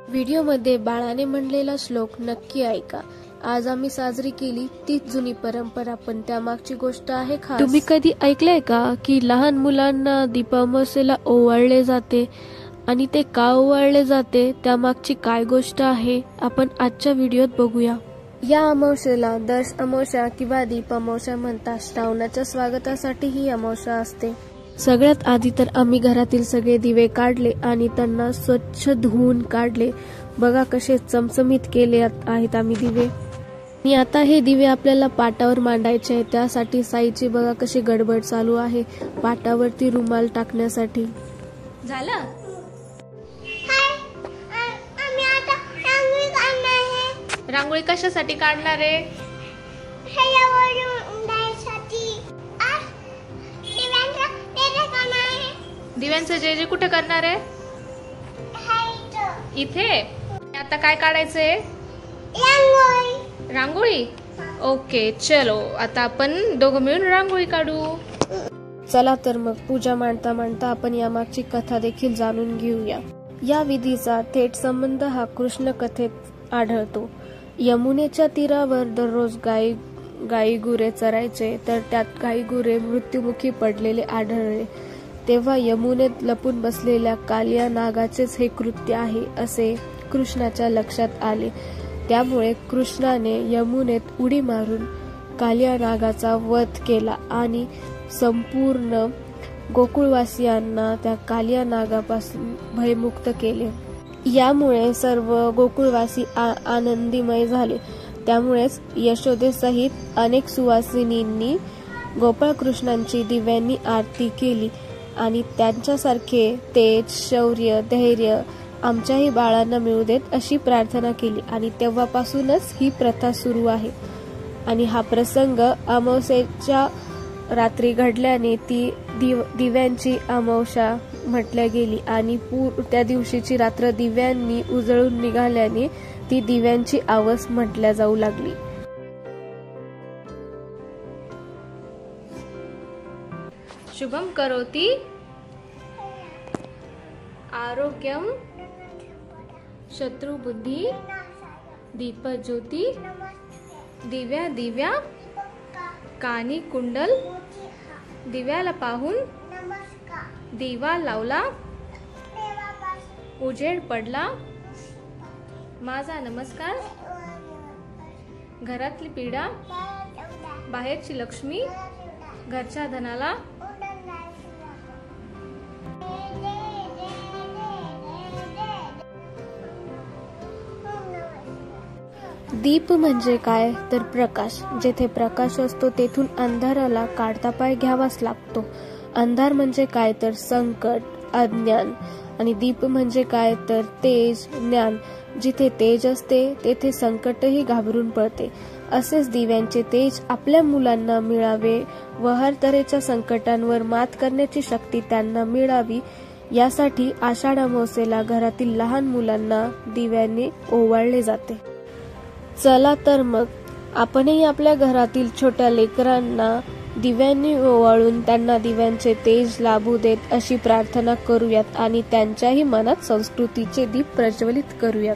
व्हिडिओमध्ये बाळाने म्हणलेला श्लोक नक्की ऐका। आज आम्ही साजरी केली तीच जुनी परंपरा, पण त्यामागची गोष्ट आहे खास। तुम्ही कधी ऐकलंय का की लहान मुलांना दीपामावास्येला ओवाळले जाते आणि ते का ओवाळले जाते, त्यामागची काय गोष्ट आहे आपण आजच्या व्हिडिओत बघूया। या अमावस्येला दर्श अमावस्या किंवा दीप अमावस्या म्हणतात। श्रावणाच्या स्वागतासाठी ही अमावस्या असते। सगळ्यात आधी तर आम्ही घरातील सगळे दिवे काढले आणि त्यांना स्वच्छ धुवून काढले। बघा कसे चमचमीत केले आहेत आम्ही दिवे। आणि आता हे दिवे आपल्याला पाटावर मांडायचे आहेत, त्यासाठी साईची बघा कशी गडबड चालू आहे पाटावरती रुमाल टाकण्यासाठी। झालं? रांगोळी कशासाठी काढणार आहे? दिव्यांचं जे जे कुठे करणार आहे? इथे। आता काय काढायचंय? रांगोळी। ओके चलो, आता आपण दोघं मिळून रांगोळी काढू। चला तर मग पूजा मांडता मांडता आपण यामागची कथा देखील जाणून घेऊया। या विधीचा थेट संबंध हा कृष्ण कथेत आढळतो। यमुनेच्या तीरावर दररोज गाई गुरे चरायचे, तर त्यात गाई गुरे मृत्युमुखी पडलेले आढळले। तेव्हा यमुनेत लपून बसलेल्या कालिया नागाचेच हे कृत्य आहे असे कृष्णाच्या लक्षात आले। त्यामुळे कृष्णाने यमुनेत उडी मारून कालिया नागाचा वध केला आणि संपूर्ण गोकुळवासियांना त्या कालिया नागापासून भयमुक्त केले। यामुळे सर्व गोकुळवासी आनंदीमय झाले। त्यामुळेच यशोदेसहित अनेक सुवासिनींनी गोपाळकृष्णांची दिव्यांनी आरती केली आणि त्यांच्यासारखे तेज, शौर्य, धैर्य आमच्याही बाळांना मिळू देत अशी प्रार्थना केली आणि तेव्हापासूनच ही प्रथा सुरू आहे। आणि हा प्रसंग अमावस्येच्या रात्री घडल्याने ती दिव्यांची अमावस्या म्हटल्या गेली आणि त्या दिवशीची रात्र दिव्यांनी उजळून निघाल्याने ती दिव्यांची आवस म्हटल्या जाऊ लागली। शुभम करोति आरोग्यम शत्रुबुद्धि दीपज्योति दिव्या दिव्या कानी कुंडल। दिव्याला पाहून दिवा लावला, उजेड पडला। माझा नमस्कार। घरातली पीडा, बाहेरची लक्ष्मी, घरच्या धनाला। दीप म्हणजे काय तर प्रकाश। जेथे प्रकाश असतो तेथून अंधाराला काढता पाय घ्यावाच लागतो। अंधार म्हणजे काय तर संकट, अज्ञान। आणि दीप म्हणजे काय तर तेज, ज्ञान। जिथे तेज असते तेथे संकटही घाबरून पळते। असेच दिव्यांचे तेज आपल्या मुलांना मिळावे व हर तऱ्हेच्या संकटांवर मात करण्याची शक्ती त्यांना मिळावी, यासाठी आषाढ अमावस्येला घरातील लहान मुलांना दिव्याने ओवाळले जाते। चला तर मग आपणही आपल्या घरातील छोट्या लेकरांना दिव्यांनी ओवाळून त्यांना दिव्यांचे तेज लाभू देत अशी प्रार्थना करूयात आणि त्यांच्याही मनात संस्कृतीचे दीप प्रज्वलित करूयात।